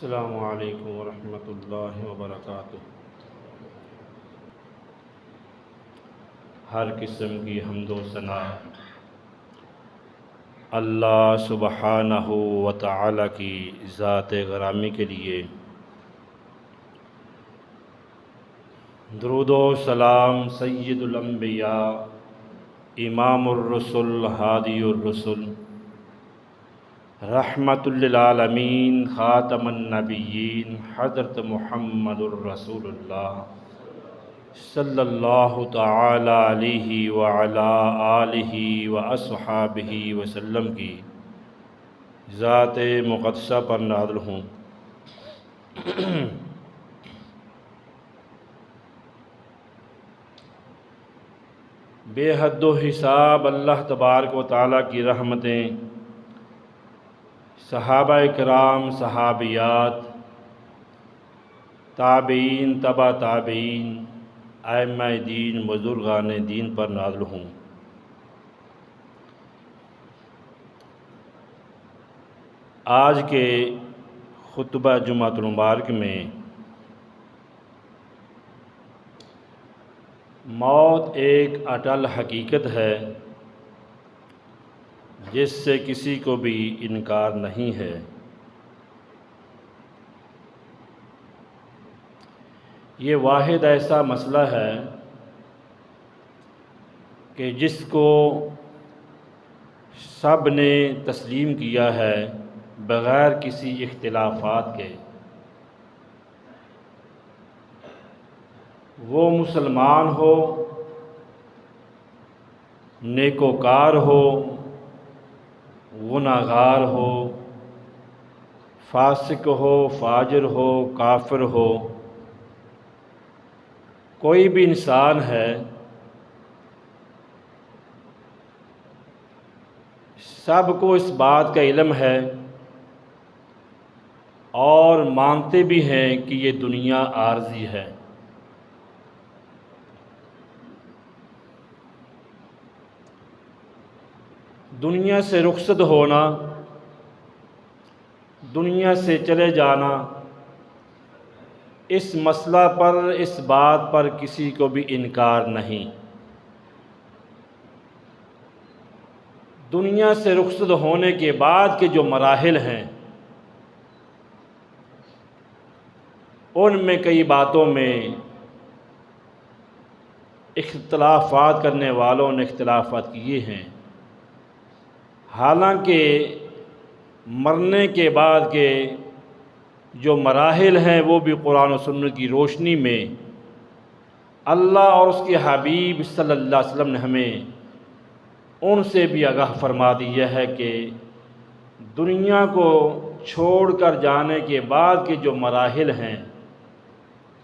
السلام علیکم ورحمۃ اللہ وبرکاتہ۔ ہر قسم کی حمد و ثنا اللہ سبحانہ و تعالی کی ذات گرامی کے لیے، درود و سلام سید الانبیاء امام الرسل ہادی الرسل رحمت للعالمین خاتم النبیین حضرت محمد الرسول اللہ صلی اللہ تعالی علیہ وعلا آلہ واصحابہ وسلم کی ذات مقدسہ پر نازل ہوں۔ بے حد و حساب اللہ تبارک و تعالیٰ کی رحمتیں صحابہ کرام، صحابیات، تابعین، تبع تابعین، ائمہ دین، بزرگان دین پر نازل ہوں۔ آج کے خطبہ جمعۃ المبارک میں موت ایک اٹل حقیقت ہے جس سے کسی کو بھی انکار نہیں ہے۔ یہ واحد ایسا مسئلہ ہے کہ جس کو سب نے تسلیم کیا ہے بغیر کسی اختلافات کے۔ وہ مسلمان ہو، نیکوکار ہو، گناہگار ہو، فاسق ہو، فاجر ہو، کافر ہو، کوئی بھی انسان ہے، سب کو اس بات کا علم ہے اور مانتے بھی ہیں کہ یہ دنیا عارضی ہے۔ دنیا سے رخصت ہونا، دنیا سے چلے جانا، اس مسئلہ پر، اس بات پر کسی کو بھی انکار نہیں۔ دنیا سے رخصت ہونے کے بعد کے جو مراحل ہیں، ان میں کئی باتوں میں اختلافات کرنے والوں نے اختلافات کیے ہیں۔ حالانکہ مرنے کے بعد کے جو مراحل ہیں وہ بھی قرآن و سنت کی روشنی میں اللہ اور اس کے حبیب صلی اللہ علیہ وسلم نے ہمیں ان سے بھی آگاہ فرما دیا ہے کہ دنیا کو چھوڑ کر جانے کے بعد کے جو مراحل ہیں،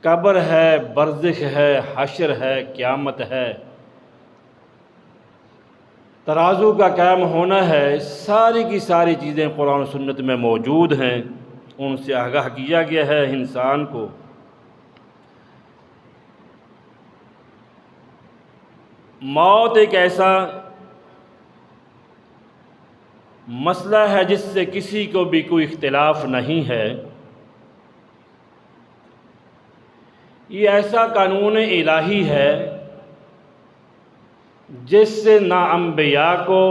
قبر ہے، برزخ ہے، حشر ہے، قیامت ہے، ترازو کا قائم ہونا ہے، ساری کی ساری چیزیں قرآن و سنت میں موجود ہیں۔ ان سے آگاہ کیا گیا ہے انسان کو۔ موت ایک ایسا مسئلہ ہے جس سے کسی کو بھی کوئی اختلاف نہیں ہے۔ یہ ایسا قانون الہی ہے جس سے نہ انبیاء کو،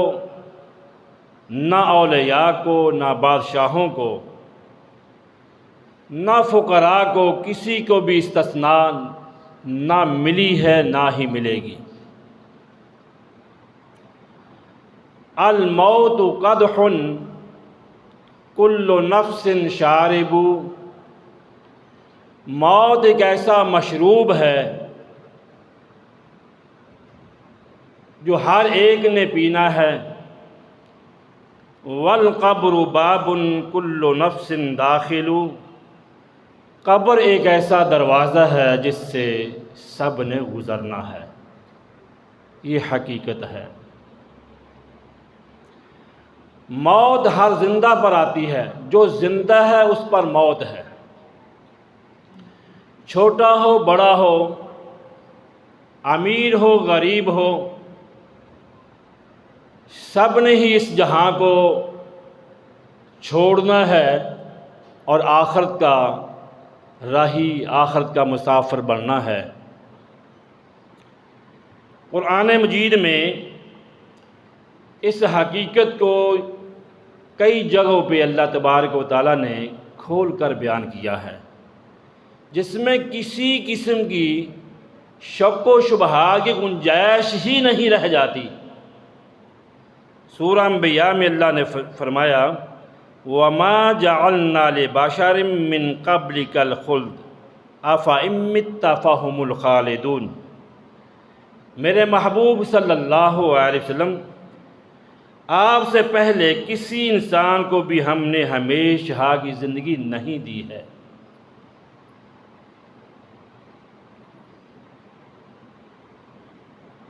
نہ اولیاء کو، نہ بادشاہوں کو، نہ فقراء کو، کسی کو بھی استثناء نہ ملی ہے، نہ ہی ملے گی۔ الموت قدح کل نفس شارب، موت ایک ایسا مشروب ہے جو ہر ایک نے پینا ہے۔ والقبر باب کل نفس داخل، قبر ایک ایسا دروازہ ہے جس سے سب نے گزرنا ہے۔ یہ حقیقت ہے۔ موت ہر زندہ پر آتی ہے، جو زندہ ہے اس پر موت ہے، چھوٹا ہو، بڑا ہو، امیر ہو، غریب ہو، سب نے ہی اس جہاں کو چھوڑنا ہے اور آخرت کا راہی، آخرت کا مسافر بننا ہے۔ قرآن مجید میں اس حقیقت کو کئی جگہوں پہ اللہ تبارک و تعالیٰ نے کھول کر بیان کیا ہے، جس میں کسی قسم کی شک و شبہات کی گنجائش ہی نہیں رہ جاتی۔ سورہ انبیاء میں اللہ نے فرمایا وَمَا جَعَلْنَا لِبَشَرٍ مِّن قَبْلِكَ الْخُلْدَ أَفَإِن مِّتَّ فَهُمُ الْخَالِدُونَ۔ میرے محبوب صلی اللہ علیہ وسلم، آپ سے پہلے کسی انسان کو بھی ہم نے ہمیشہ کی زندگی نہیں دی ہے۔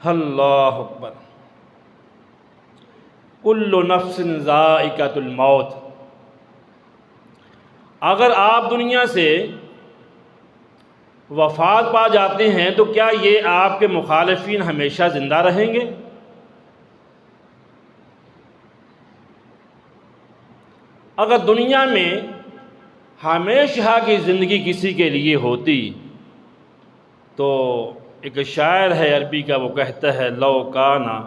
اللہ اکبر۔ کل نفس ذائقۃ الموت۔ اگر آپ دنیا سے وفات پا جاتے ہیں تو کیا یہ آپ کے مخالفین ہمیشہ زندہ رہیں گے؟ اگر دنیا میں ہمیشہ کی زندگی کسی کے لیے ہوتی تو ایک شاعر ہے عربی کا، وہ کہتا ہے لو کانا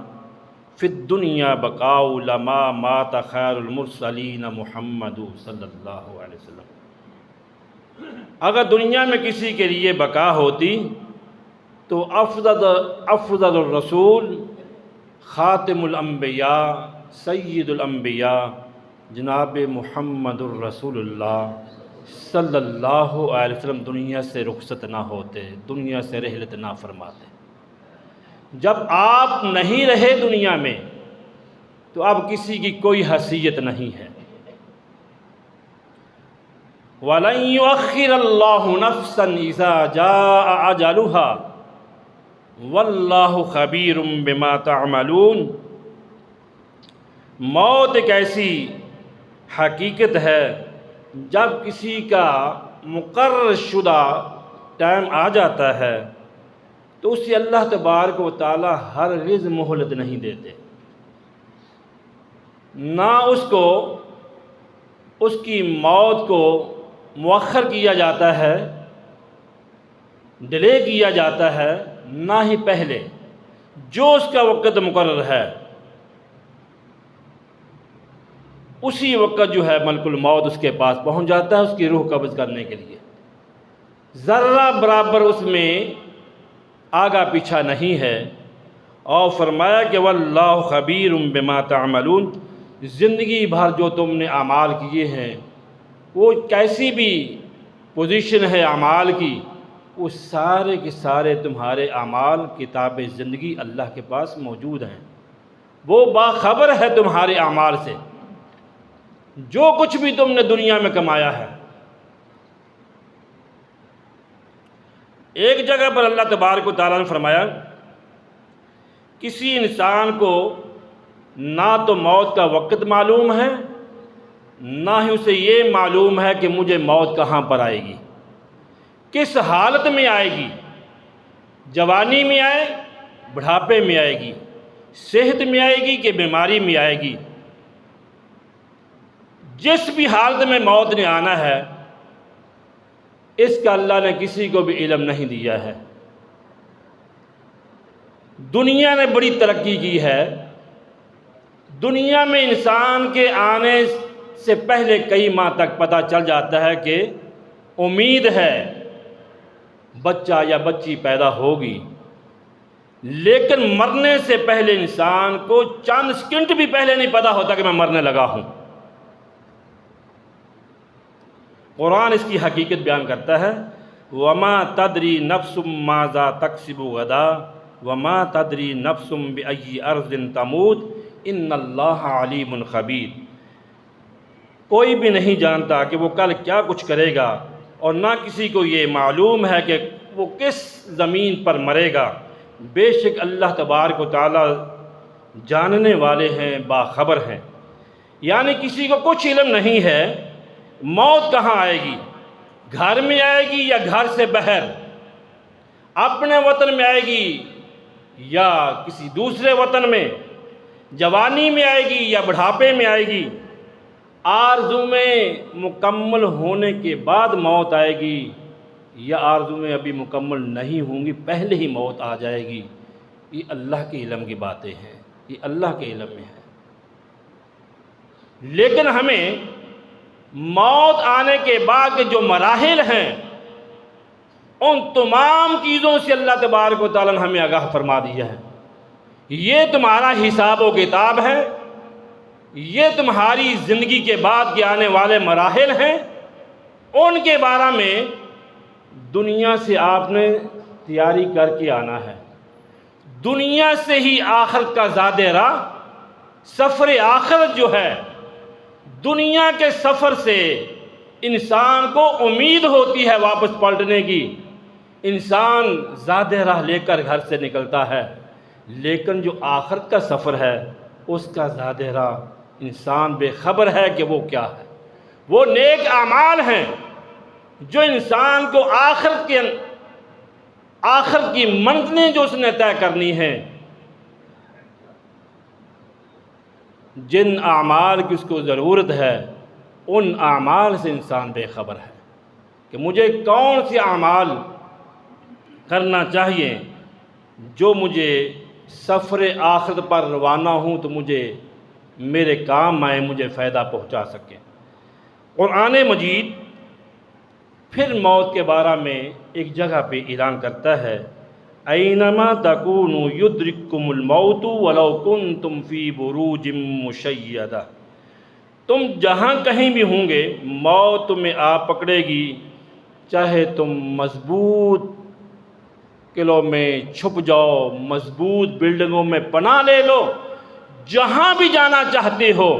فی الدنیا بقاء لما مات خیر المرسلین محمد صلی اللہ علیہ وسلم۔ اگر دنیا میں کسی کے لیے بقا ہوتی تو افضل الرسول خاتم الانبیاء سید الانبیاء جناب محمد الرسول اللہ صلی اللہ علیہ وسلم دنیا سے رخصت نہ ہوتے، دنیا سے رحلت نہ فرماتے۔ جب آپ نہیں رہے دنیا میں تو اب کسی کی کوئی حیثیت نہیں ہے۔ وَلَن يُؤَخِّرَ اللَّهُ نَفْسًا إِذَا جَاءَ أَجَلُهَا وَاللَّهُ خَبِيرٌ بِمَا تَعْمَلُونَ۔ موت ایک ایسی حقیقت ہے، جب کسی کا مقرر شدہ ٹائم آ جاتا ہے تو اسے اللہ تبارک و تعالی ہرگز مہلت نہیں دیتے، نہ اس کو اس کی موت کو مؤخر کیا جاتا ہے، ڈیلے کیا جاتا ہے، نہ ہی پہلے جو اس کا وقت مقرر ہے اسی وقت جو ہے ملک الموت اس کے پاس پہنچ جاتا ہے اس کی روح قبض کرنے کے لیے۔ ذرہ برابر اس میں آگا پیچھا نہیں ہے۔ اور فرمایا کہ واللہ خبیر بما تعملون، زندگی بھر جو تم نے اعمال کیے ہیں، وہ کیسی بھی پوزیشن ہے اعمال کی، وہ سارے کے سارے تمہارے اعمال کتاب زندگی اللہ کے پاس موجود ہیں۔ وہ باخبر ہے تمہارے اعمال سے، جو کچھ بھی تم نے دنیا میں کمایا ہے۔ ایک جگہ پر اللہ تبارک و تعالیٰ نے فرمایا کسی انسان کو نہ تو موت کا وقت معلوم ہے، نہ ہی اسے یہ معلوم ہے کہ مجھے موت کہاں پر آئے گی، کس حالت میں آئے گی، جوانی میں آئے، بڑھاپے میں آئے گی، صحت میں آئے گی کہ بیماری میں آئے گی۔ جس بھی حالت میں موت نے آنا ہے اس کا اللہ نے کسی کو بھی علم نہیں دیا ہے۔ دنیا نے بڑی ترقی کی ہے، دنیا میں انسان کے آنے سے پہلے کئی ماہ تک پتہ چل جاتا ہے کہ امید ہے بچہ یا بچی پیدا ہوگی، لیکن مرنے سے پہلے انسان کو چند سیکنڈ بھی پہلے نہیں پتہ ہوتا کہ میں مرنے لگا ہوں۔ قرآن اس کی حقیقت بیان کرتا ہے وَمَا تَدْرِي نَفْسٌ مَاذَا تَكْسِبُ غَدًا وَمَا تَدْرِي نَفْسٌ بِأَيِّ أَرْضٍ تَمُوتُ إِنَّ اللَّهَ عَلِيمٌ خَبِيرٌ۔ کوئی بھی نہیں جانتا کہ وہ کل کیا کچھ کرے گا، اور نہ کسی کو یہ معلوم ہے کہ وہ کس زمین پر مرے گا۔ بے شک اللہ تبارک و تعالی جاننے والے ہیں، باخبر ہیں۔ یعنی کسی کو کچھ علم نہیں ہے موت کہاں آئے گی، گھر میں آئے گی یا گھر سے باہر، اپنے وطن میں آئے گی یا کسی دوسرے وطن میں، جوانی میں آئے گی یا بڑھاپے میں آئے گی۔ آرزو میں مکمل ہونے کے بعد موت آئے گی یا آرزو میں ابھی مکمل نہیں ہوں گی پہلے ہی موت آ جائے گی، یہ اللہ کے علم کی باتیں ہیں، یہ اللہ کے علم میں ہے۔ لیکن ہمیں موت آنے کے بعد کے جو مراحل ہیں ان تمام چیزوں سے اللہ تبارک و تعالیٰ نے ہمیں آگاہ فرما دیا ہے۔ یہ تمہارا حساب و کتاب ہے، یہ تمہاری زندگی کے بعد کے آنے والے مراحل ہیں، ان کے بارے میں دنیا سے آپ نے تیاری کر کے آنا ہے۔ دنیا سے ہی آخرت کا زاد راہ، سفر آخرت جو ہے، دنیا کے سفر سے انسان کو امید ہوتی ہے واپس پلٹنے کی، انسان زاد راہ لے کر گھر سے نکلتا ہے، لیکن جو آخرت کا سفر ہے اس کا زاد راہ انسان بے خبر ہے کہ وہ کیا ہے۔ وہ نیک اعمال ہیں جو انسان کو آخرت کی منزلیں جو اس نے طے کرنی ہیں، جن اعمال کی اس کو ضرورت ہے ان اعمال سے انسان بے خبر ہے کہ مجھے کون سے اعمال کرنا چاہیے جو مجھے سفر آخرت پر روانہ ہوں تو مجھے میرے کام آئے، مجھے فائدہ پہنچا سکے۔ قرآن مجید پھر موت کے بارے میں ایک جگہ پہ اعلان کرتا ہے، اینما تکونوا یدرککم الموت ولو کنتم فی بروج مشیدہ، تم جہاں کہیں بھی ہوں گے موت تمہیں آ پکڑے گی، چاہے تم مضبوط قلعوں میں چھپ جاؤ، مضبوط بلڈنگوں میں پناہ لے لو، جہاں بھی جانا چاہتے ہو،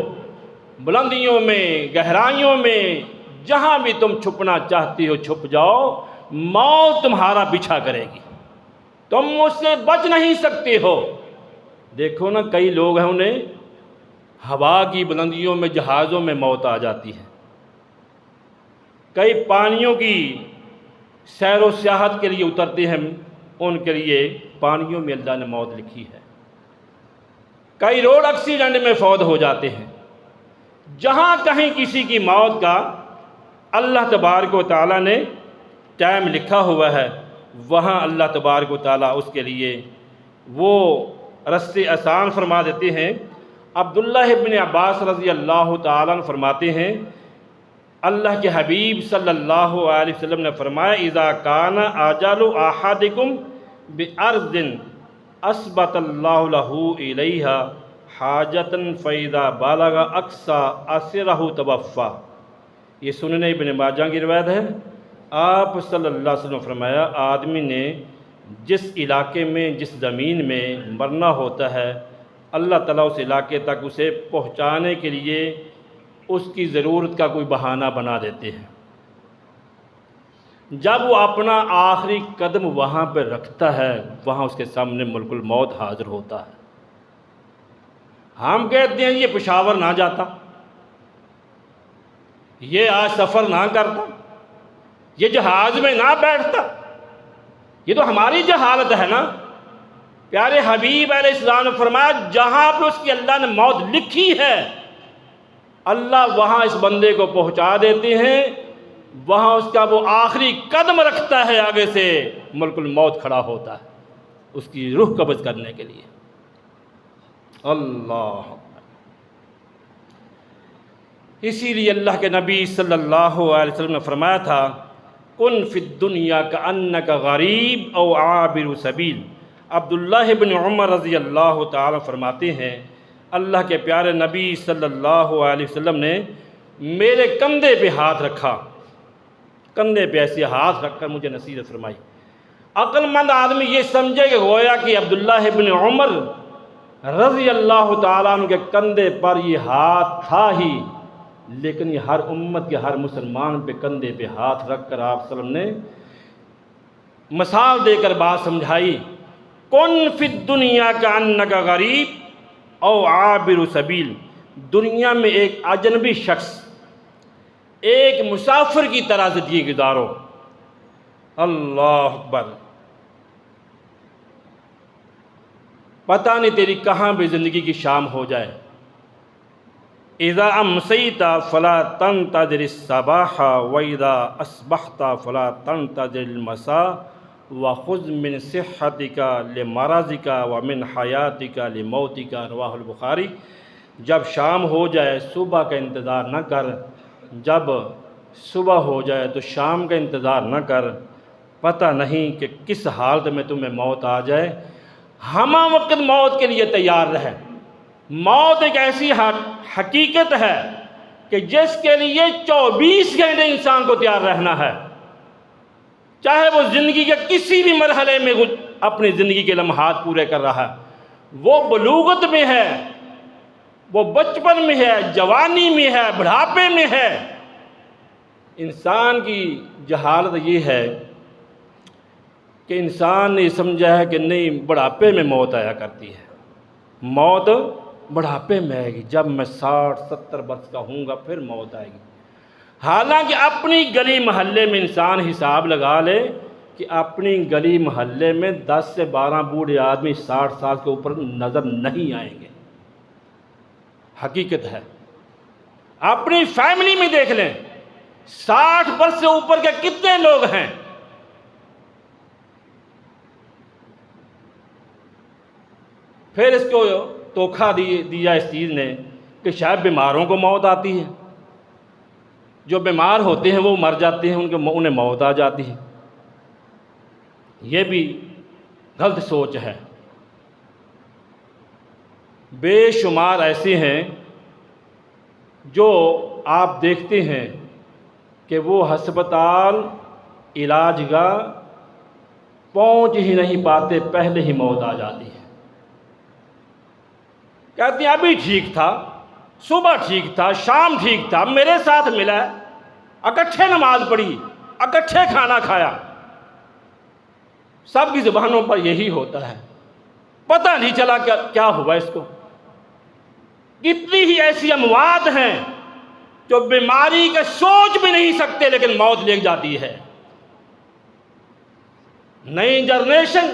بلندیوں میں، گہرائیوں میں، جہاں بھی تم چھپنا چاہتی ہو چھپ جاؤ، موت تمہارا پیچھا کرے گی، تم اس سے بچ نہیں سکتے ہو۔ دیکھو نا، کئی لوگ ہیں انہیں ہوا کی بلندیوں میں، جہازوں میں موت آ جاتی ہے، کئی پانیوں کی سیر و سیاحت کے لیے اترتے ہیں، ان کے لیے پانیوں میں اللہ نے موت لکھی ہے، کئی روڈ ایکسیڈنٹ میں فوت ہو جاتے ہیں۔ جہاں کہیں کسی کی موت کا اللہ تبارک و تعالیٰ نے ٹائم لکھا ہوا ہے، وہاں اللہ تبارک و تعالیٰ اس کے لیے وہ رستے آسان فرما دیتے ہیں۔ عبداللہ ابن عباس رضی اللہ تعالیٰ عنہ فرماتے ہیں، اللہ کے حبیب صلی اللہ علیہ وسلم نے فرمایا، اذا کان آجال احدکم بارض اثبت اللہ لہ الیہا حاجتا فاذا بالغ اقصی اثرہ توفی۔ یہ سنن ابن ماجہ کی روایت ہے۔ آپ صلی اللہ علیہ وسلم نے فرمایا، آدمی نے جس علاقے میں، جس زمین میں مرنا ہوتا ہے، اللہ تعالیٰ اس علاقے تک اسے پہنچانے کے لیے اس کی ضرورت کا کوئی بہانہ بنا دیتے ہیں۔ جب وہ اپنا آخری قدم وہاں پہ رکھتا ہے، وہاں اس کے سامنے ملک الموت حاضر ہوتا ہے۔ ہم کہتے ہیں یہ پشاور نہ جاتا، یہ آج سفر نہ کرتا، یہ جہاز میں نہ بیٹھتا، یہ تو ہماری جہالت ہے نا۔ پیارے حبیب علیہ السلام نے فرمایا، جہاں پہ اس کی اللہ نے موت لکھی ہے، اللہ وہاں اس بندے کو پہنچا دیتے ہیں، وہاں اس کا وہ آخری قدم رکھتا ہے، آگے سے ملک الموت کھڑا ہوتا ہے اس کی روح قبض کرنے کے لیے۔ اللہ، اسی لیے اللہ کے نبی صلی اللہ علیہ وسلم نے فرمایا تھا، کن فی الدنیا کأنک غریب او عابر سبیل۔ عبداللہ بن عمر رضی اللہ تعالیٰ فرماتے ہیں، اللہ کے پیارے نبی صلی اللہ علیہ وسلم نے میرے کندھے پہ ہاتھ رکھا، کندھے پہ ایسے ہاتھ رکھ کر مجھے نصیحت فرمائی۔ عقل مند آدمی یہ سمجھے کہ گویا کہ عبداللہ بن عمر رضی اللہ تعالیٰ عنہ کے کندھے پر یہ ہاتھ تھا ہی، لیکن یہ ہر امت کے ہر مسلمان پہ کندھے پہ ہاتھ رکھ کر آپ صلی اللہ علیہ وسلم نے مثال دے کر بات سمجھائی، کن فی الدنیا کأنک غریب او عابر سبیل۔ دنیا میں ایک اجنبی شخص، ایک مسافر کی طرح زندگی گزارو۔ اللہ اکبر، پتہ نہیں تیری کہاں بھی زندگی کی شام ہو جائے۔ اذا امسیت فلا تنتظر الصباح واذا اصبحت فلا تنتظر المساء وخذ من صحتک لمرضک ومن حیاتک لموتک، رواہ البخاری۔ جب شام ہو جائے صبح کا انتظار نہ کر، جب صبح ہو جائے تو شام کا انتظار نہ کر، پتہ نہیں کہ کس حالت میں تمہیں موت آ جائے۔ ہمہ وقت موت کے لیے تیار رہے۔ موت ایک ایسی حقیقت ہے کہ جس کے لیے 24 گھنٹے انسان کو تیار رہنا ہے، چاہے وہ زندگی کے کسی بھی مرحلے میں اپنی زندگی کے لمحات پورے کر رہا ہے، وہ بلوغت میں ہے، وہ بچپن میں ہے، جوانی میں ہے، بڑھاپے میں ہے۔ انسان کی جہالت یہ ہے کہ انسان نے سمجھا ہے کہ نہیں، بڑھاپے میں موت آیا کرتی ہے، موت بڑھاپے میں آئے گی، جب میں 60-70 برس کا ہوں گا پھر موت آئے گی۔ حالانکہ اپنی گلی محلے میں انسان حساب لگا لے کہ اپنی گلی محلے میں 10 سے 12 بوڑھے آدمی 60 سال کے اوپر نظر نہیں آئیں گے، حقیقت ہے۔ اپنی فیملی میں دیکھ لیں، 60 برس سے اوپر کے کتنے لوگ ہیں؟ پھر اس کو دھوکہ دیا اس چیز نے کہ شاید بیماروں کو موت آتی ہے، جو بیمار ہوتے ہیں وہ مر جاتے ہیں، انہیں موت آ جاتی ہے۔ یہ بھی غلط سوچ ہے۔ بے شمار ایسے ہیں جو آپ دیکھتے ہیں کہ وہ ہسپتال، علاج گاہ پہنچ ہی نہیں پاتے، پہلے ہی موت آ جاتی ہے۔ کہتے ہیں ابھی ٹھیک تھا، صبح ٹھیک تھا، شام ٹھیک تھا، میرے ساتھ ملا، اکٹھے نماز پڑھی، اکٹھے کھانا کھایا۔ سب کی زبانوں پر یہی ہوتا ہے، پتہ نہیں چلا کیا ہوا اس کو۔ کتنی ہی ایسی اموات ہیں جو بیماری کا سوچ بھی نہیں سکتے لیکن موت لے جاتی ہے۔ نئی جنریشن،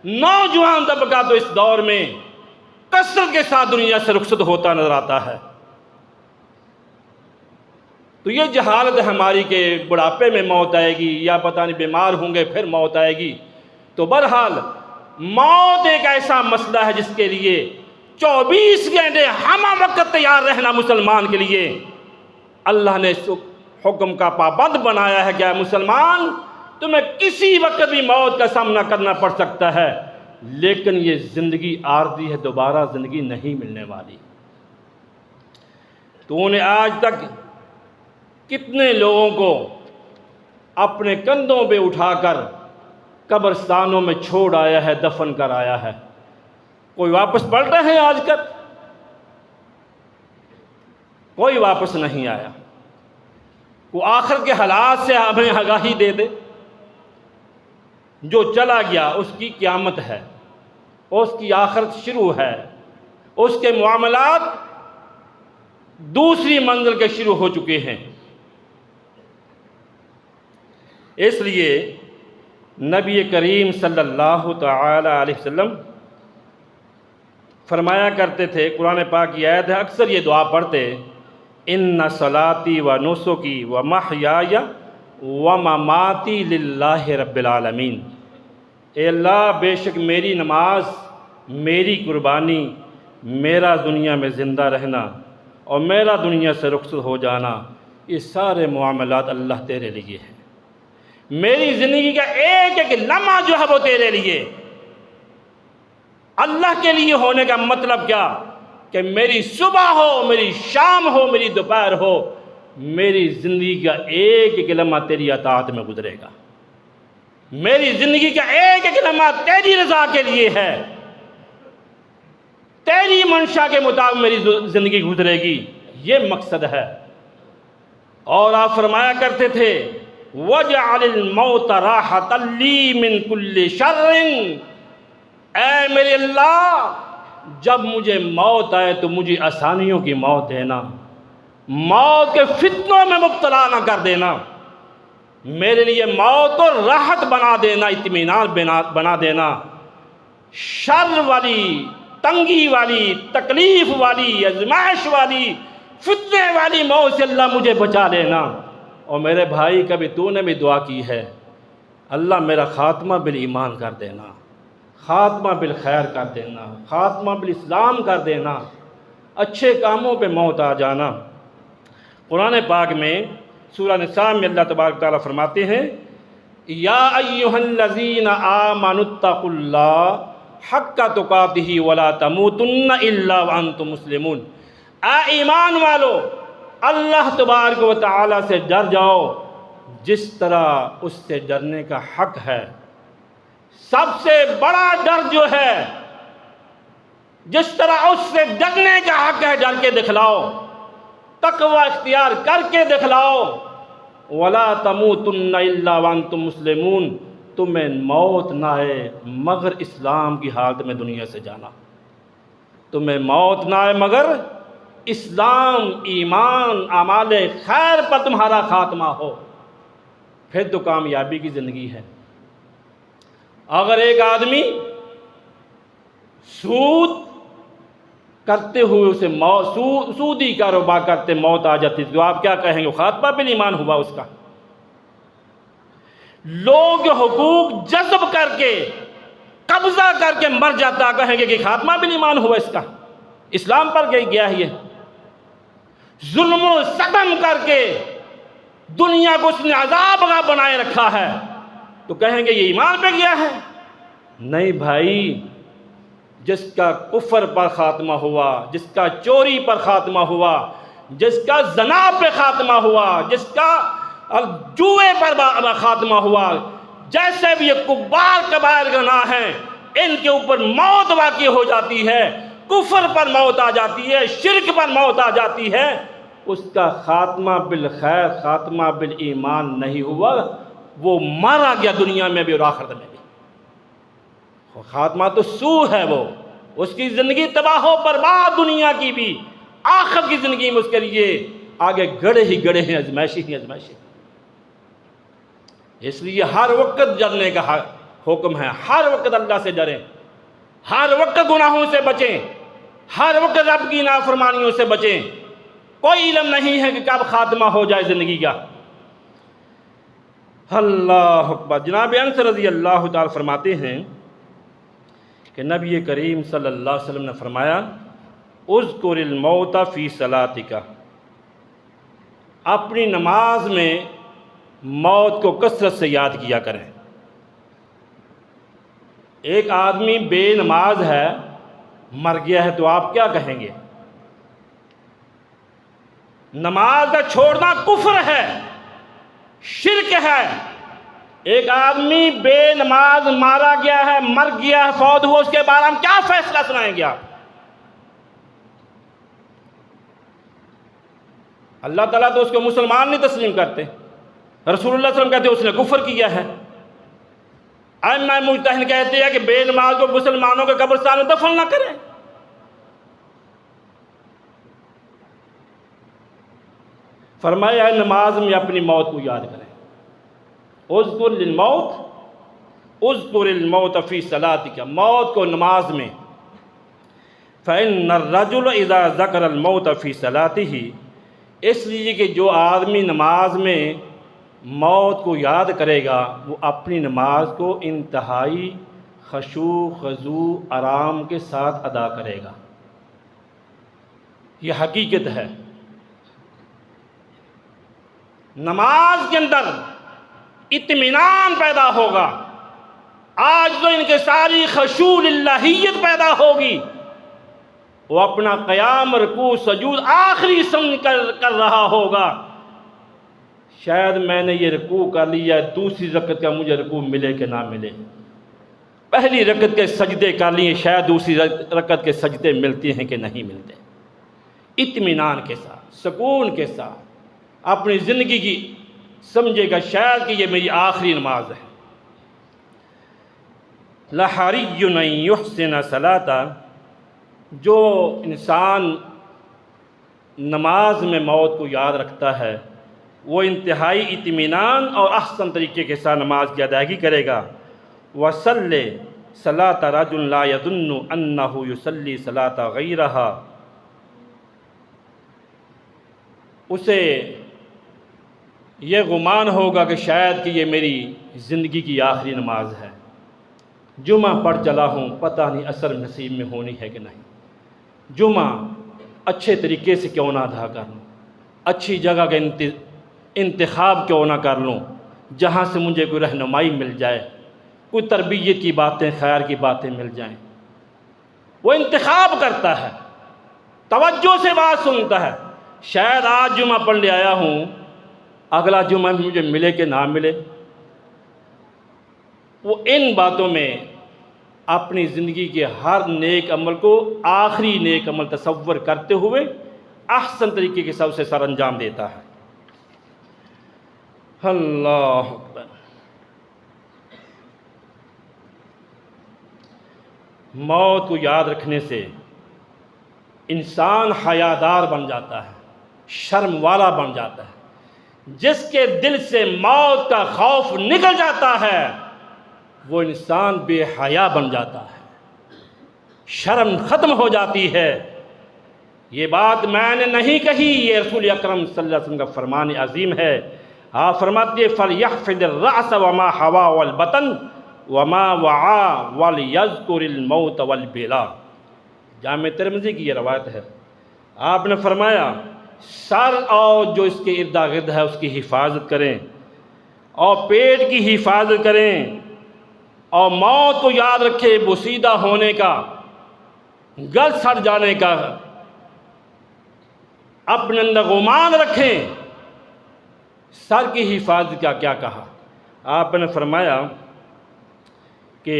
نوجوان طبقہ تو اس دور میں کثرت کے ساتھ دنیا سے رخصت ہوتا نظر آتا ہے۔ تو یہ جہالت ہے ہماری کہ بڑھاپے میں موت آئے گی یا پتہ نہیں بیمار ہوں گے پھر موت آئے گی۔ تو بہرحال موت ایک ایسا مسئلہ ہے جس کے لیے 24 گھنٹے ہمہ وقت تیار رہنا مسلمان کے لیے اللہ نے حکم کا پابند بنایا ہے کہ اے مسلمان، تمہیں کسی وقت بھی موت کا سامنا کرنا پڑ سکتا ہے، لیکن یہ زندگی عارضی ہے، دوبارہ زندگی نہیں ملنے والی۔ تو انہیں آج تک کتنے لوگوں کو اپنے کندھوں پہ اٹھا کر قبرستانوں میں چھوڑ آیا ہے، دفن کر آیا ہے، کوئی واپس پلٹا ہے آج تک؟ کوئی واپس نہیں آیا۔ وہ آخر کے حالات سے ہمیں آگاہی دے دے۔ جو چلا گیا اس کی قیامت ہے، اس کی آخرت شروع ہے، اس کے معاملات دوسری منزل کے شروع ہو چکے ہیں۔ اس لیے نبی کریم صلی اللہ تعالی علیہ وسلم فرمایا کرتے تھے، قرآن پاک کی آیت ہے، اکثر یہ دعا پڑھتے، ان صلاتی و نسکی و محیای و مماتی للہ رب العالمین۔ اے اللہ، بے شک میری نماز، میری قربانی، میرا دنیا میں زندہ رہنا اور میرا دنیا سے رخصت ہو جانا، یہ سارے معاملات اللہ تیرے لیے ہیں۔ میری زندگی کا ایک ایک لمحہ جو ہے وہ تیرے لیے۔ اللہ کے لیے ہونے کا مطلب کیا؟ کہ میری صبح ہو، میری شام ہو، میری دوپہر ہو، میری زندگی کا ایک ایک لمحہ تیری اطاعت میں گزرے گا۔ میری زندگی کا ایک ایک لمحہ تیری رضا کے لیے ہے، تیری منشا کے مطابق میری زندگی گزرے گی، یہ مقصد ہے۔ اور آپ فرمایا کرتے تھے، وَجْعَلِ الْمَوْتَ رَاحَةً لِّي مِن كُلِّ شَرٍ۔ اے میرے اللہ، جب مجھے موت آئے تو مجھے آسانیوں کی موت دینا، موت کے فتنوں میں مبتلا نہ کر دینا، میرے لیے موت کو راحت بنا دینا، اطمینان بنا دینا، شر والی، تنگی والی، تکلیف والی، آزمائش والی فتنے والی موت سے اللہ مجھے بچا لینا۔ اور میرے بھائی کبھی تو نے بھی دعا کی ہے اللہ میرا خاتمہ بالایمان کر دینا، خاتمہ بالخیر کر دینا، خاتمہ بالاسلام کر دینا، اچھے کاموں پہ موت آ جانا۔ قرآن پاک میں سورہ نساء میں اللہ تبارک تعالیٰ فرماتے ہیں یا ایھا الذین آمنوا اتقوا اللہ حق تقاتہ ولا تموتن الا وانتم مسلمون، اے ایمان والو اللہ تبارک و تعالیٰ سے ڈر جاؤ جس طرح اس سے ڈرنے کا حق ہے۔ سب سے بڑا ڈر جو ہے جس طرح اس سے ڈرنے کا حق ہے ڈر کے دکھلاؤ، تقوی اختیار کر کے دکھلاؤ۔ وَلَا تَمُوتُنَّ إِلَّا وَأَنْتُمْ مُسْلِمُونَ، تمہیں موت نہ آئے مگر اسلام کی حالت میں دنیا سے جانا، تمہیں موت نہ آئے مگر اسلام، ایمان، اعمال خیر پر تمہارا خاتمہ ہو، پھر تو کامیابی کی زندگی ہے۔ اگر ایک آدمی سود کرتے ہوئے اسے سودی کاروبار کرتے موت آ جاتی تو آپ کیا کہیں گے؟ خاتمہ بالایمان ہوا اس کا۔ لوگ حقوق جذب کر کے قبضہ کر کے مر جاتا کہیں گے کہ خاتمہ بالایمان ہوا اس کا، اسلام پر گیا ہے۔ ظلم و ستم کر کے دنیا کو اس نے عذاب گاہ بنائے رکھا ہے تو کہیں گے یہ ایمان پہ گیا ہے۔ نہیں بھائی، جس کا کفر پر خاتمہ ہوا، جس کا چوری پر خاتمہ ہوا، جس کا زنا پہ خاتمہ ہوا، جس کا جوئے پر خاتمہ ہوا، جیسے بھی یہ کبار کبائر گناہ ہیں ان کے اوپر موت واقع ہو جاتی ہے، کفر پر موت آ جاتی ہے، شرک پر موت آ جاتی ہے، اس کا خاتمہ بالخیر، خاتمہ بالایمان نہیں ہوا، وہ مارا گیا دنیا میں بھی اور آخرت میں بھی۔ خاتمہ تو سو ہے، وہ اس کی زندگی تباہ و برباد دنیا کی بھی، آخرت کی زندگی میں اس کے لیے آگے گڑے ہی گڑے ہیں، ازمائشی ہی ازمائشی۔ اس لیے ہر وقت ڈرنے کا حکم ہے، ہر وقت اللہ سے ڈریں، ہر وقت گناہوں سے بچیں، ہر وقت رب کی نافرمانیوں سے بچیں۔ کوئی علم نہیں ہے کہ کب خاتمہ ہو جائے زندگی کا۔ اللہ اکبر۔ جناب انس رضی اللہ تعالی فرماتے ہیں کہ نبی کریم صلی اللہ علیہ وسلم نے فرمایا اذکر الموت فی صلاتک، اپنی نماز میں موت کو کثرت سے یاد کیا کریں۔ ایک آدمی بے نماز ہے، مر گیا ہے تو آپ کیا کہیں گے؟ نماز کا چھوڑنا کفر ہے، شرک ہے۔ ایک آدمی بے نماز مارا گیا ہے، مر گیا ہے، فوت ہوا، اس کے بارے ہم کیا فیصلہ سنائیں گے آپ؟ اللہ تعالیٰ تو اس کو مسلمان نہیں تسلیم کرتے، رسول اللہ صلی اللہ علیہ وسلم کہتے ہیں اس نے کفر کیا ہے، ائمہ مجتہد کہتے ہیں کہ بے نماز کو مسلمانوں کے قبرستان میں دفن نہ کریں۔ فرمایا ہے نماز میں اپنی موت کو یاد کریں۔ اذکر للموت، اذکر الموت فی صلاتک، موت کو نماز میں۔ فإن الرجل اذا ذکر الموت فی صلاتہ، اس لیے کہ جو آدمی نماز میں موت کو یاد کرے گا وہ اپنی نماز کو انتہائی خشوع خضوع آرام کے ساتھ ادا کرے گا۔ یہ حقیقت ہے۔ نماز کے اندر اطمینان پیدا ہوگا، آج تو انکساری خشوع للہیت پیدا ہوگی، وہ اپنا قیام رکوع سجود آخری سمجھ کر رہا ہوگا، شاید میں نے یہ رکوع کر لیا، دوسری رکعت کا مجھے رکوع ملے کہ نہ ملے، پہلی رکعت کے سجدے کر لیے، شاید دوسری رکعت کے سجدے ملتے ہیں کہ نہیں ملتے۔ اطمینان کے ساتھ، سکون کے ساتھ اپنی زندگی کی سمجھے گا شاید کہ یہ میری آخری نماز ہے۔ لَحَرِيٌّ أَن يُحْسِنَ صَلَاةً، جو انسان نماز میں موت کو یاد رکھتا ہے وہ انتہائی اطمینان اور احسن طریقے کے ساتھ نماز کی ادائیگی کرے گا۔ وَصَلِّ صَلَاةَ رَجُلٍ لَا يَظُنُّ أَنَّهُ يُصَلِّي صَلَاةَ غَيْرَهَا، اسے یہ گمان ہوگا کہ شاید کہ یہ میری زندگی کی آخری نماز ہے، جمعہ پڑھ چلا ہوں، پتہ نہیں اثر نصیب میں ہونی ہے کہ نہیں، جمعہ اچھے طریقے سے کیوں نہ ادا کر لوں، اچھی جگہ کا انتخاب کیوں نہ کر لوں جہاں سے مجھے کوئی رہنمائی مل جائے، کوئی تربیت کی باتیں، خیر کی باتیں مل جائیں۔ وہ انتخاب کرتا ہے، توجہ سے بات سنتا ہے، شاید آج جمعہ پڑھ لے آیا ہوں، اگلا جمعہ مجھے ملے کہ نہ ملے۔ وہ ان باتوں میں اپنی زندگی کے ہر نیک عمل کو آخری نیک عمل تصور کرتے ہوئے احسن طریقے کے سب سے سر انجام دیتا ہے۔ اللہ اکبر۔ موت کو یاد رکھنے سے انسان حیادار بن جاتا ہے، شرم والا بن جاتا ہے۔ جس کے دل سے موت کا خوف نکل جاتا ہے وہ انسان بے حیا بن جاتا ہے، شرم ختم ہو جاتی ہے۔ یہ بات میں نے نہیں کہی، یہ رسول اکرم صلی اللہ علیہ وسلم کا فرمان عظیم ہے۔ آپ فرماتے ہیں فَلْيَحْفِظِ الرَّأْسَ وَمَا حَوَا وَالْبَطَنَ وَمَا وَعَا وَلْيَذْكُرِ الْمَوْتَ وَالْبِلَا۔ جامع ترمذی کی یہ روایت ہے۔ آپ نے فرمایا سر اور جو اس کے ارد گرد ہے اس کی حفاظت کریں، اور پیٹ کی حفاظت کریں، اور موت کو یاد رکھے، بوسیدہ ہونے کا، گل سڑ جانے کا اپنے اندر گمان رکھیں۔ سر کی حفاظت کا کیا کہا؟ آپ نے فرمایا کہ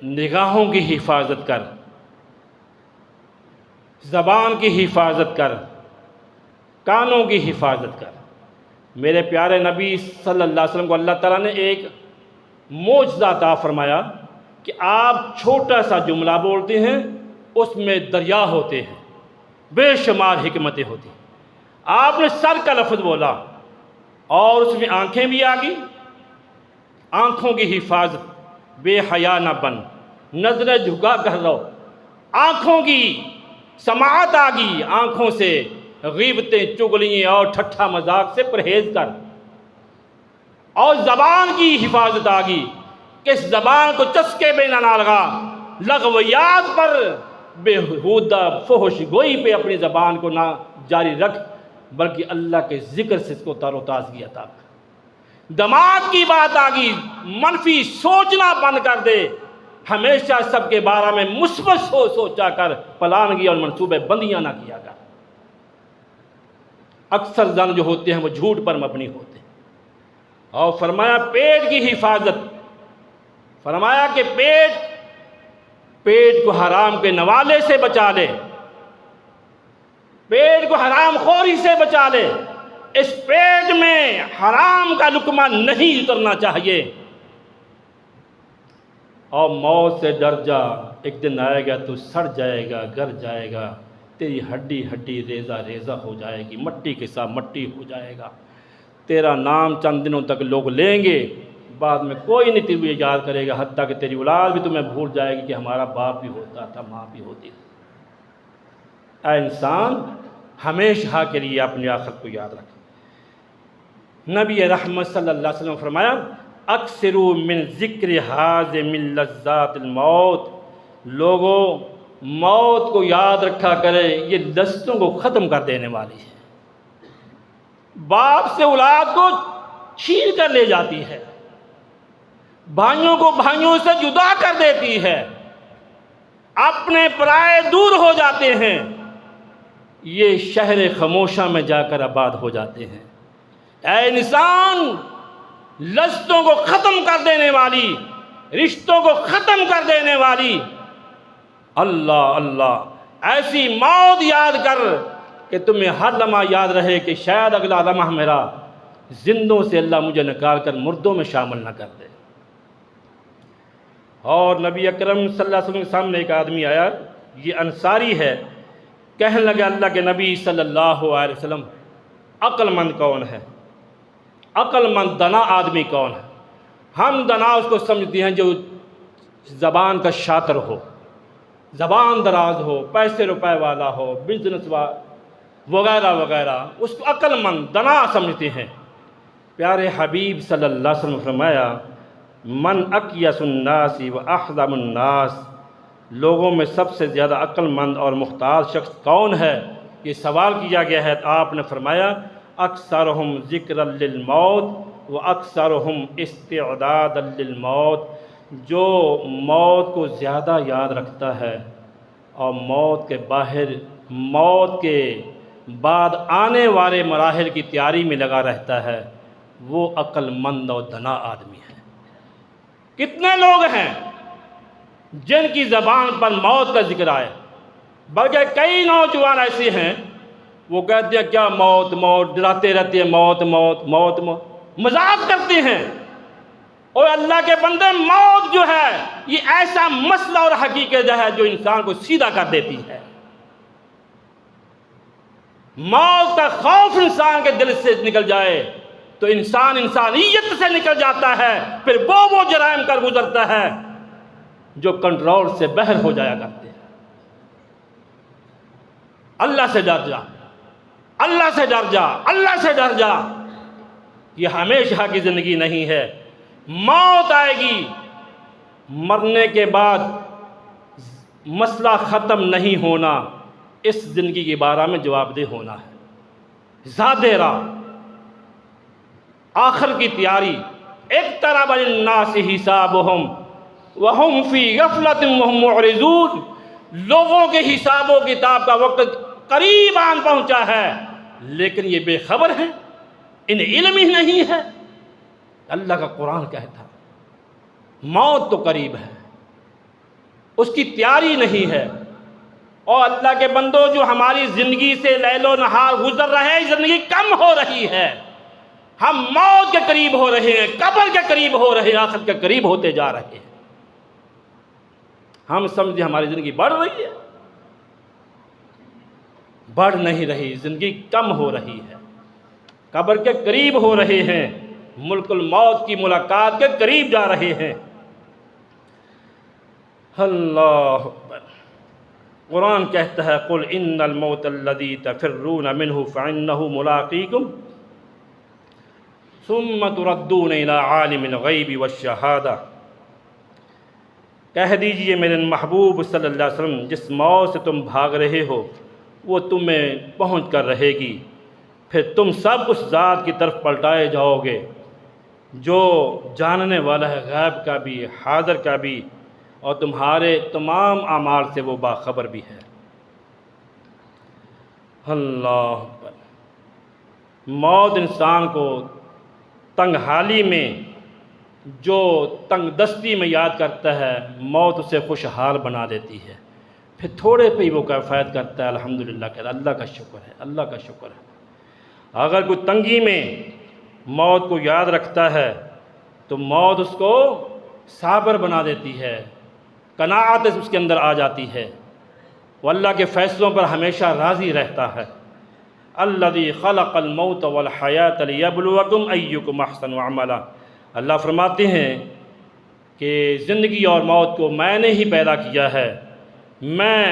نگاہوں کی حفاظت کر، زبان کی حفاظت کر، کانوں کی حفاظت کر۔ میرے پیارے نبی صلی اللہ علیہ وسلم کو اللہ تعالیٰ نے ایک معجزہ عطا فرمایا کہ آپ چھوٹا سا جملہ بولتے ہیں، اس میں دریا ہوتے ہیں، بے شمار حکمتیں ہوتی ہیں۔ آپ نے سر کا لفظ بولا اور اس میں آنکھیں بھی آ گئی، آنکھوں کی حفاظت، بے حیا نہ بن، نظریں جھکا کر رہو، آنکھوں کی سماعت آ گئی، آنکھوں سے غیبتیں، چغلیاں اور ٹھٹھا مذاق سے پرہیز کر، اور زبان کی حفاظت آ گئی کہ اس زبان کو چسکے پہ نہ لگا، لغویات پر، بےہودہ فحش گوئی پہ اپنی زبان کو نہ جاری رکھ، بلکہ اللہ کے ذکر سے اس کو تر و تازگی عطا کر۔ دماغ کی بات آ گئی، منفی سوچنا بند کر دے، ہمیشہ سب کے بارے میں مثبت سوچا کر، پلانگی اور منصوبے بندیاں نہ کیا کر۔ اکثر زن جو ہوتے ہیں وہ جھوٹ پر مبنی ہوتے ہیں۔ اور فرمایا پیٹ کی حفاظت، فرمایا کہ پیٹ کو حرام کے نوالے سے بچا لے، پیٹ کو حرام خوری سے بچا لے، اس پیٹ میں حرام کا لقمہ نہیں اترنا چاہیے۔ اور موت سے ڈر جا، ایک دن آئے گا تو سڑ جائے گا، گر جائے گا، تیری ہڈی ہڈی ریزہ ریزہ ہو جائے گی، مٹی کے ساتھ مٹی ہو جائے گا، تیرا نام چند دنوں تک لوگ لیں گے، بعد میں کوئی نہیں تجھے یاد کرے گا، حتیٰ کہ تیری اولاد بھی تمہیں بھول جائے گی کہ ہمارا باپ بھی ہوتا تھا، ماں بھی ہوتی تھی۔ اے انسان، ہمیشہ کے لیے اپنی آخرت کو یاد رکھ۔ نبی رحمت صلی اللہ علیہ وسلم نے فرمایا اکثروا من ذکر حازم لذات الموت، لوگوں موت کو یاد رکھا کرے، یہ لذتوں کو ختم کر دینے والی ہے، باپ سے اولاد کو چھین کر لے جاتی ہے، بھائیوں کو بھائیوں سے جدا کر دیتی ہے، اپنے پرائے دور ہو جاتے ہیں، یہ شہر خاموشہ میں جا کر آباد ہو جاتے ہیں۔ اے انسان، لذتوں کو ختم کر دینے والی، رشتوں کو ختم کر دینے والی، اللہ اللہ ایسی موت یاد کر کہ تمہیں ہر لمحہ یاد رہے کہ شاید اگلا لمحہ میرا زندوں سے اللہ مجھے نکال کر مردوں میں شامل نہ کر دے۔ اور نبی اکرم صلی اللہ علیہ وسلم کے سامنے ایک آدمی آیا، یہ انصاری ہے، کہنے لگا اللہ کے نبی صلی اللہ علیہ وسلم، عقل مند کون ہے؟ عقل مند دنا آدمی کون ہے؟ ہم دنا اس کو سمجھتے ہیں جو زبان کا شاطر ہو، زبان دراز ہو، پیسے روپے والا ہو، بزنس وغیرہ وغیرہ، اس کو عقل مند دنا سمجھتے ہیں۔ پیارے حبیب صلی اللہ علیہ وسلم نے فرمایا من اکیس الناس و احزم الناس، لوگوں میں سب سے زیادہ عقل مند اور مختار شخص کون ہے؟ یہ سوال کیا گیا ہے، تو آپ نے فرمایا اکثرہم ذکرا للموت و اکثرہم استعدادا للموت، جو موت کو زیادہ یاد رکھتا ہے اور موت کے بعد آنے والے مراحل کی تیاری میں لگا رہتا ہے، وہ عقل مند اور دنا آدمی ہے۔ کتنے لوگ ہیں جن کی زبان پر موت کا ذکر آئے، بلکہ کئی نوجوان ایسے ہیں وہ کہتے ہیں کیا موت موت، ڈراتے رہتے ہیں موت موت موت موت، مذاق کرتے ہیں۔ اور اللہ کے بندے، موت جو ہے یہ ایسا مسئلہ اور حقیقت ہے جو انسان کو سیدھا کر دیتی ہے۔ موت کا خوف انسان کے دل سے نکل جائے تو انسان انسانیت سے نکل جاتا ہے، پھر وہ جرائم کر گزرتا ہے جو کنٹرول سے باہر ہو جایا کرتے ہیں۔ اللہ سے ڈر جا، اللہ سے ڈر جا، اللہ سے ڈر جا۔ یہ ہمیشہ کی زندگی نہیں ہے، موت آئے گی، مرنے کے بعد مسئلہ ختم نہیں ہونا، اس زندگی کے بارے میں جواب دہ ہونا ہے۔ زیادہ راہ، آخر کی تیاری، اقترب للناس حسابہم وہم فی غفلۃ وہم معرضون، لوگوں کے حساب و کتاب کا وقت قریب آن پہنچا ہے لیکن یہ بے خبر ہیں، انہیں علم ہی نہیں ہے۔ اللہ کا قرآن کہتا موت تو قریب ہے، اس کی تیاری نہیں ہے۔ اور اللہ کے بندوں، جو ہماری زندگی سے لیل و نہار گزر رہے، زندگی کم ہو رہی ہے، ہم موت کے قریب ہو رہے ہیں، قبر کے قریب ہو رہے ہیں، آخرت کے قریب ہوتے جا رہے ہیں۔ ہم سمجھیں ہماری زندگی بڑھ رہی ہے، بڑھ نہیں رہی، زندگی کم ہو رہی ہے، قبر کے قریب ہو رہے ہیں، ملک الموت کی ملاقات کے قریب جا رہے ہیں۔ اللہ اکبر۔ قرآن کہتا ہے قل ان الموت الذی تفرون منہ فانہ ملاقیکم ثم تردون الی عالم الغیب والشہادہ، کہہ دیجئے میرے محبوب صلی اللہ علیہ وسلم، جس موت سے تم بھاگ رہے ہو وہ تمہیں پہنچ کر رہے گی، پھر تم سب اس ذات کی طرف پلٹائے جاؤ گے جو جاننے والا ہے غیب کا بھی، حاضر کا بھی، اور تمہارے تمام اعمال سے وہ باخبر بھی ہے۔ اللہ اکبر۔ موت انسان کو تنگ حالی میں، جو تنگ دستی میں یاد کرتا ہے، موت اسے خوشحال بنا دیتی ہے، پھر تھوڑے پہ ہی وہ کفایت کرتا ہے، الحمدللہ کہتا ہے اللہ کا شکر ہے، اللہ کا شکر ہے۔ اگر کوئی تنگی میں موت کو یاد رکھتا ہے تو موت اس کو صابر بنا دیتی ہے، قناعت اس کے اندر آ جاتی ہے، وہ اللہ کے فیصلوں پر ہمیشہ راضی رہتا ہے۔ الذی خلق الموت والحیاۃ لیبلوکم ایکم احسن عملا، اللہ فرماتے ہیں کہ زندگی اور موت کو میں نے ہی پیدا کیا ہے، میں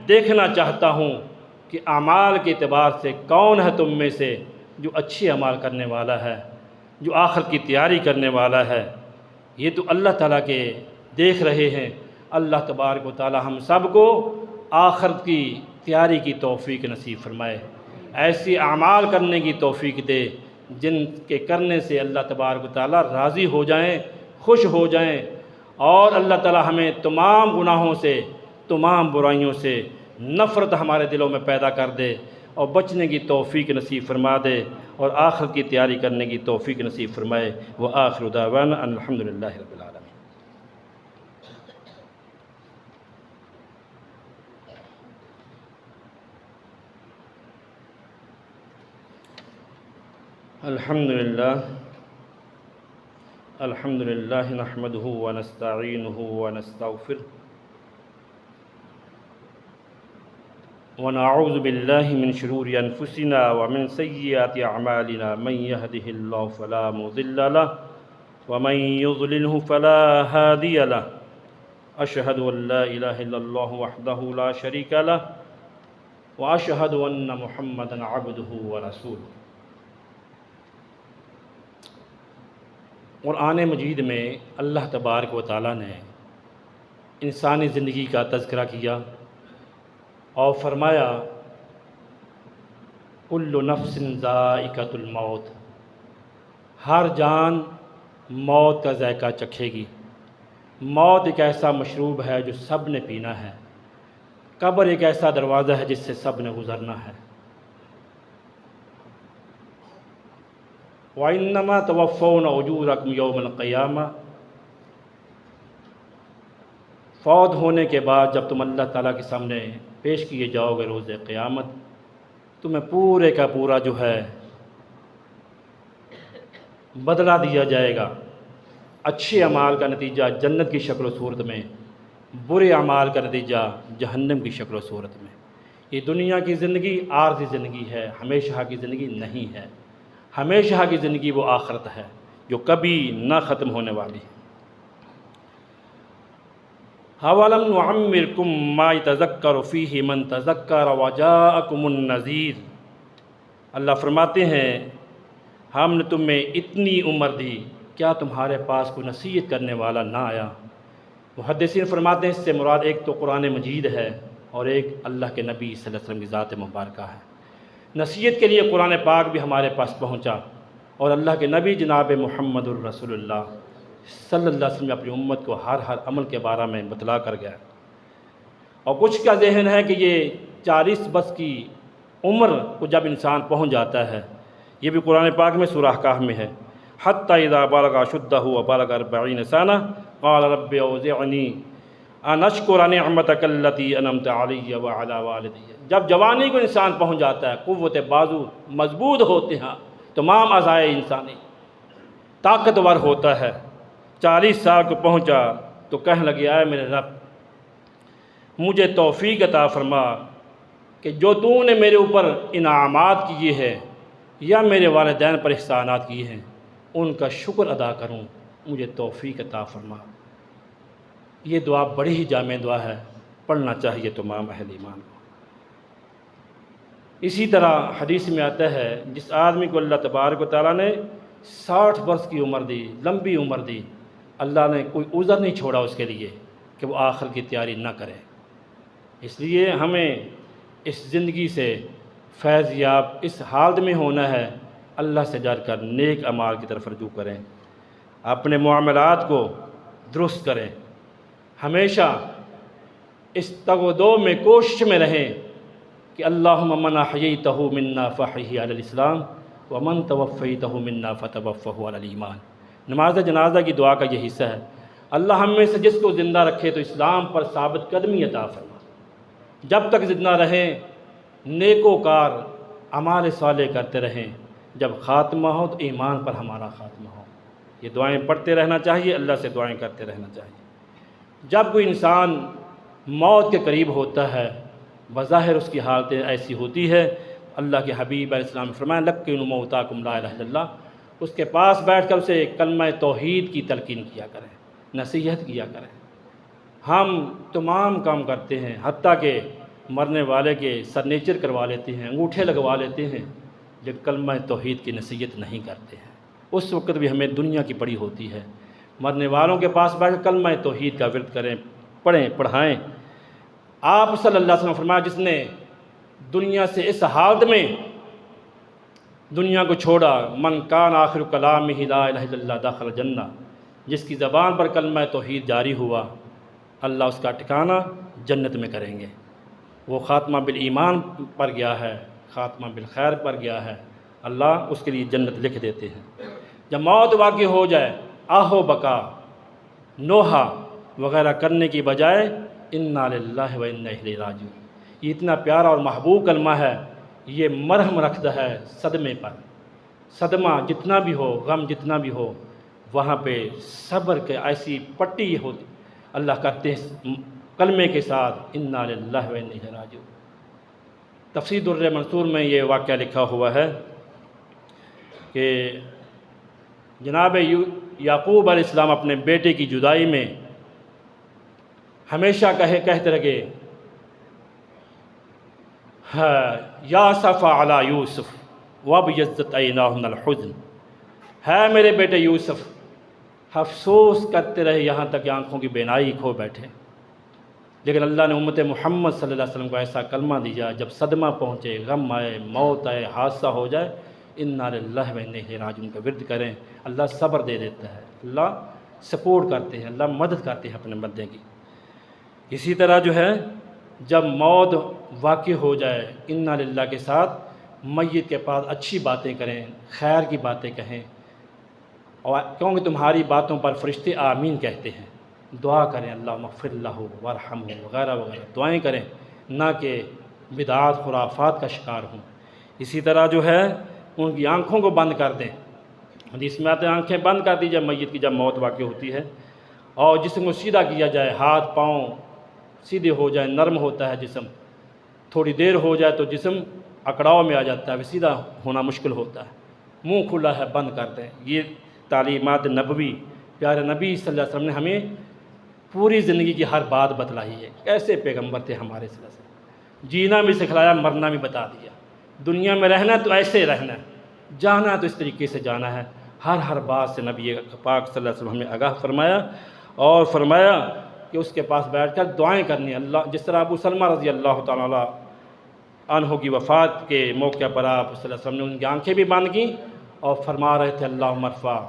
دیکھنا چاہتا ہوں کہ اعمال کے اعتبار سے کون ہے تم میں سے جو اچھے اعمال کرنے والا ہے، جو آخر کی تیاری کرنے والا ہے۔ یہ تو اللہ تعالیٰ کے دیکھ رہے ہیں۔ اللہ تبارک و تعالیٰ ہم سب کو آخرت کی تیاری کی توفیق نصیب فرمائے، ایسی اعمال کرنے کی توفیق دے جن کے کرنے سے اللہ تبارک و تعالیٰ راضی ہو جائیں، خوش ہو جائیں، اور اللہ تعالیٰ ہمیں تمام گناہوں سے، تمام برائیوں سے نفرت ہمارے دلوں میں پیدا کر دے اور بچنے کی توفیق نصیب فرما دے، اور آخرت کی تیاری کرنے کی توفیق نصیب فرمائے۔ وآخر دعوانا ان الحمدللہ رب العالمین۔ الحمدللہ نحمده ونستعینه ونستغفره ونعوذ باللہ من شرور انفسنا ومن سیئات اعمالنا، من يهده اللہ فلا مضل له ومن يضلله فلا هادی له، اشہد ان لا الہ الا اللہ وحدہ لا شریک له واشہد ان محمدا عبدہ ورسولہ۔ قرآن مجید میں اللہ تبارک و تعالیٰ نے انسانی زندگی کا تذکرہ کیا اور فرمایا کل نفس ذائقۃ الموت، ہر جان موت کا ذائقہ چکھے گی۔ موت ایک ایسا مشروب ہے جو سب نے پینا ہے، قبر ایک ایسا دروازہ ہے جس سے سب نے گزرنا ہے۔ وَإِنَّمَا تُوَفَّوْنَ أُجُورَكُمْ يَوْمَ الْقِيَامَةِ، فوت ہونے کے بعد جب تم اللہ تعالیٰ کے سامنے پیش کیے جاؤ گے روز قیامت، تمہیں پورے کا پورا جو ہے بدلہ دیا جائے گا۔ اچھے اعمال کا نتیجہ جنت کی شکل و صورت میں، برے اعمال کا نتیجہ جہنم کی شکل و صورت میں۔ یہ دنیا کی زندگی عارضی زندگی ہے، ہمیشہ کی زندگی نہیں ہے۔ ہمیشہ کی زندگی وہ آخرت ہے جو کبھی نہ ختم ہونے والی ہے۔ أَوَلَمْ نُعَمِّرْكُم مَّا يَتَذَكَّرُ فِيهِ مَن تَذَكَّرَ وَجَاءَكُمُ النَّذِيرُ۔ اللہ فرماتے ہیں ہم نے تمہیں اتنی عمر دی، کیا تمہارے پاس کوئی نصیحت کرنے والا نہ آیا؟ محدثین فرماتے ہیں اس سے مراد ایک تو قرآن مجید ہے اور ایک اللہ کے نبی صلی اللہ علیہ وسلم کی ذات مبارکہ ہے۔ نصیحت کے لیے قرآن پاک بھی ہمارے پاس پہنچا اور اللہ کے نبی جناب محمد الرسول اللہ صلی اللہ علیہ وسلم اپنی امت کو ہر عمل کے بارے میں بتلا کر گیا۔ اور کچھ کا ذہن ہے کہ یہ 40 برس کی عمر کو جب انسان پہنچ جاتا ہے، یہ بھی قرآن پاک میں سورہ کہف میں ہے، حتی اذا بلغ اشدہ وبلغ 40 سنہ قال رب اوزعنی ان اشکر نعمتک التی انعمت علی وعلی والدی۔ جب جوانی کو انسان پہنچ جاتا ہے، قوت بازو مضبوط ہوتے ہیں، تمام اعضائے انسانی طاقتور ہوتا ہے، 40 سال کو پہنچا تو کہنے لگے اے میرے رب مجھے توفیق عطا فرما کہ جو تو نے میرے اوپر انعامات کیے ہیں یا میرے والدین پر احسانات کیے ہیں ان کا شکر ادا کروں، مجھے توفیق عطا فرما۔ یہ دعا بڑی ہی جامع دعا ہے، پڑھنا چاہیے تمام اہل ایمان کو۔ اسی طرح حدیث میں آتا ہے جس آدمی کو اللہ تبارک و تعالیٰ نے 60 برس کی عمر دی، لمبی عمر دی، اللہ نے کوئی عذر نہیں چھوڑا اس کے لیے کہ وہ آخر کی تیاری نہ کرے۔ اس لیے ہمیں اس زندگی سے فیض یاب اس حالت میں ہونا ہے، اللہ سے ڈر کر نیک اعمال کی طرف رجوع کریں، اپنے معاملات کو درست کریں، ہمیشہ اس تگ و دو میں کوشش میں رہیں کہ اللہم من احییتہ منا فاحیہ علی الاسلام ومن توفیتہ منا فتوفہ علی الایمان۔ نماز جنازہ کی دعا کا یہ حصہ ہے، اللہ ہم میں سے جس کو زندہ رکھے تو اسلام پر ثابت قدمی عطا فرما، جب تک زندہ رہیں نیکوکار اعمال صالح کرتے رہیں، جب خاتمہ ہو تو ایمان پر ہمارا خاتمہ ہو۔ یہ دعائیں پڑھتے رہنا چاہیے، اللہ سے دعائیں کرتے رہنا چاہیے۔ جب کوئی انسان موت کے قریب ہوتا ہے، بظاہر اس کی حالتیں ایسی ہوتی ہے، اللہ کے حبیب علیہ السلام نے فرمایا لقنوا موتاکم لا الہ الا اللہ، اس کے پاس بیٹھ کر اسے کلمہ توحید کی تلقین کیا کریں، نصیحت کیا کریں۔ ہم تمام کام کرتے ہیں، حتیٰ کہ مرنے والے کے سرنیچر کروا لیتے ہیں، انگوٹھے لگوا لیتے ہیں، لیکن کلمہ توحید کی نصیحت نہیں کرتے ہیں۔ اس وقت بھی ہمیں دنیا کی پڑی ہوتی ہے۔ مرنے والوں کے پاس بیٹھ کر کلمہ توحید کا ورد کریں، پڑھیں، پڑھائیں۔ آپ صلی اللہ علیہ وسلم فرمایا جس نے دنیا سے اس حالت میں دنیا کو چھوڑا، من کان آخر کلامہ لا الہ الا اللہ دخل جنہ، جس کی زبان پر کلمہ توحید جاری ہوا اللہ اس کا ٹھکانہ جنت میں کریں گے۔ وہ خاتمہ بالایمان پر گیا ہے، خاتمہ بالخیر پر گیا ہے، اللہ اس کے لیے جنت لکھ دیتے ہیں۔ جب موت واقع ہو جائے آہ و بکا نوحہ وغیرہ کرنے کی بجائے انا للہ و انا الیہ راجعون، یہ اتنا پیارا اور محبوب کلمہ ہے، یہ مرہم رکھتا ہے صدمے پر۔ صدمہ جتنا بھی ہو، غم جتنا بھی ہو، وہاں پہ صبر کے ایسی پٹی ہوتی اللہ کرتے ہیں کلمے کے ساتھ انا للہ و انا الیہ راجعون۔ تفسیر در منصور میں یہ واقعہ لکھا ہوا ہے کہ جناب یعقوب علیہ السلام اپنے بیٹے کی جدائی میں ہمیشہ کہتے رہے ہے یا صفا علی یوسف وابیضت عیناہ من الحزن، ہے میرے بیٹے یوسف، افسوس کرتے رہے یہاں تک کہ آنکھوں کی بینائی کھو بیٹھے، لیکن اللہ نے امت محمد صلی اللہ علیہ وسلم کو ایسا کلمہ دیا، جب صدمہ پہنچے، غم آئے، موت آئے، حادثہ ہو جائے، انا للہ و انا الیہ راجعون کا ورد کریں، اللہ صبر دے دیتا ہے، اللہ سپورٹ کرتے ہیں، اللہ مدد کرتے ہیں اپنے بندے کی۔ اسی طرح جو ہے جب موت واقع ہو جائے، انا للہ کے ساتھ میت کے پاس اچھی باتیں کریں، خیر کی باتیں کہیں، اور کیونکہ تمہاری باتوں پر فرشتے آمین کہتے ہیں، دعا کریں اللہم اغفر لہ وارحمہ وغیرہ وغیرہ دعائیں کریں، نہ کہ بدعات خرافات کا شکار ہوں۔ اسی طرح جو ہے ان کی آنکھوں کو بند کر دیں، حدیث میں آتے ہیں آنکھیں بند کر دی جب میت کی جب موت واقع ہوتی ہے، اور جسم کو سیدھا کیا جائے، ہاتھ پاؤں سیدھے ہو جائیں، نرم ہوتا ہے جسم، تھوڑی دیر ہو جائے تو جسم اکڑاؤ میں آ جاتا ہے، سیدھا ہونا مشکل ہوتا ہے، منہ کھلا ہے بند کر دیں۔ یہ تعلیمات نبوی پیارے نبی صلی اللہ علیہ وسلم نے ہمیں پوری زندگی کی ہر بات بتلائی ہے، کیسے پیغمبر تھے ہمارے صلی اللہ علیہ وسلم، جینا بھی سکھلایا، مرنا بھی بتا دیا، دنیا میں رہنا تو ایسے رہنا ہے، جانا تو اس طریقے سے جانا ہے، ہر بات سے نبی پاک صلی اللہ علیہ وسلم ہمیں آگاہ فرمایا، اور فرمایا کہ اس کے پاس بیٹھ کر دعائیں کرنی، اللہ جس طرح ابو سلمہ رضی اللہ تعالیٰ عنہ کی وفات کے موقع پر آپ صلی اللہ علیہ وسلم نے ان کی آنکھیں بھی بند کیں اور فرما رہے تھے اللہم ارفع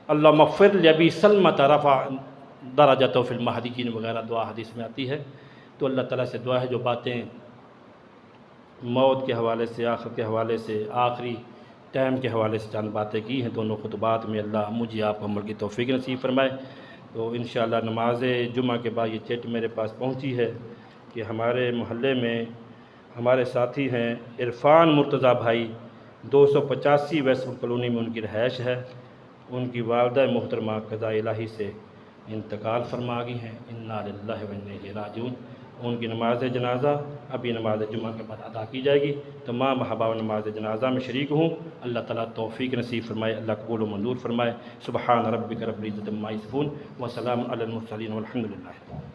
اللہم اغفر لابی سلمۃ رفع درجتہ فی المہدیین وغیرہ دعا حدیث میں آتی ہے۔ تو اللہ تعالیٰ سے دعا ہے جو باتیں موت کے حوالے سے، آخرت کے حوالے سے، آخری ٹائم کے حوالے سے چند باتیں کی ہیں دونوں خطبات میں، اللہ مجھے آپ کو عمل کی توفیق نصیب فرمائے۔ تو انشاءاللہ نماز جمعہ کے بعد یہ چٹ میرے پاس پہنچی ہے کہ ہمارے محلے میں ہمارے ساتھی ہیں عرفان مرتضیٰ بھائی، 285 ویسٹ کالونی میں ان کی رہائش ہے، ان کی والدہ محترمہ قضاء الہی سے انتقال فرما گئی ہیں، انا للہ و انا الیہ راجعون۔ ان کی نماز جنازہ ابھی نماز جمعہ کے بعد ادا کی جائے گی، تمام احباب نماز جنازہ میں شریک ہوں، اللہ تعالیٰ توفیق نصیب فرمائے، اللہ قبول و منظور فرمائے۔ سبحان ربک رب العزۃ عما یصفون وسلام علی المرسلین والحمد للہ۔